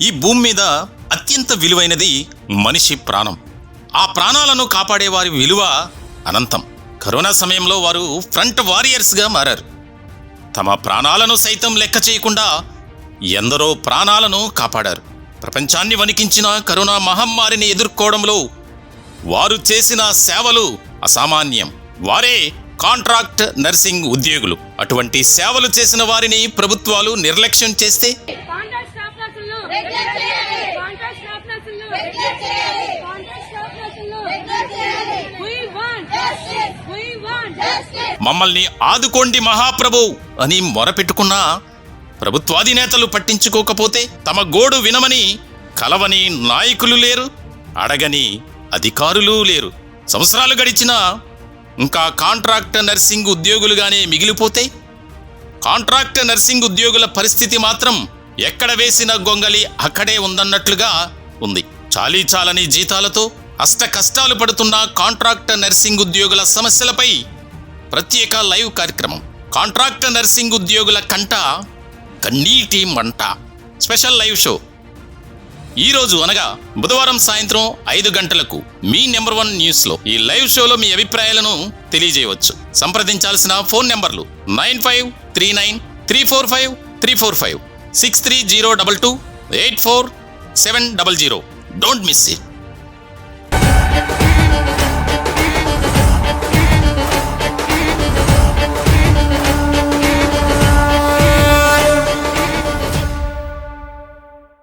ఈ భూమి మీద అత్యంత విలువైనది మనిషి ప్రాణం. ఆ ప్రాణాలను కాపాడే వారి విలువ అనంతం. కరోనా సమయంలో వారు ఫ్రంట్ వారియర్స్గా మారారు. తమ ప్రాణాలను సైతం లెక్క చేయకుండా ఎందరో ప్రాణాలను కాపాడారు. ప్రపంచాన్ని వణికించిన కరోనా మహమ్మారిని ఎదుర్కోవడంలో వారు చేసిన సేవలు అసామాన్యం. వారే కాంట్రాక్ట్ నర్సింగ్ ఉద్యోగులు. అటువంటి సేవలు చేసిన వారిని ప్రభుత్వాలు నిర్లక్ష్యం చేస్తే మమ్మల్ని ఆదుకోండి మహాప్రభు అని మొరపెట్టుకున్నా ప్రభుత్వాధినేతలు పట్టించుకోకపోతే, తమ గోడు వినమని కలవని నాయకులు లేరు, అడగని అధికారులు లేరు. సంవత్సరాలు గడిచినా ఇంకా కాంట్రాక్ట్ నర్సింగ్ ఉద్యోగులుగానే మిగిలిపోతే, కాంట్రాక్ట్ నర్సింగ్ ఉద్యోగుల పరిస్థితి మాత్రం ఎక్కడ వేసిన గొంగలి అక్కడే ఉందన్నట్లుగా ఉంది. చాలీచాలని జీతాలతో అష్ట కష్టాలు పడుతున్న కాంట్రాక్ట్ నర్సింగ్ ఉద్యోగుల సమస్యలపై ప్రత్యేక లైవ్ కార్యక్రమం. కాంట్రాక్ట్ నర్సింగ్ ఉద్యోగుల కంట కన్నీటి మంట స్పెషల్ లైవ్ షో ఈరోజు అనగా బుధవారం సాయంత్రం 5 గంటలకు మీ నెంబర్ 1 న్యూస్లో. ఈ లైవ్ షోలో మీ అభిప్రాయాలను తెలియజేయవచ్చు. సంప్రదించాల్సిన ఫోన్ నెంబర్లు 9539345345 63022 84700. Don't miss it.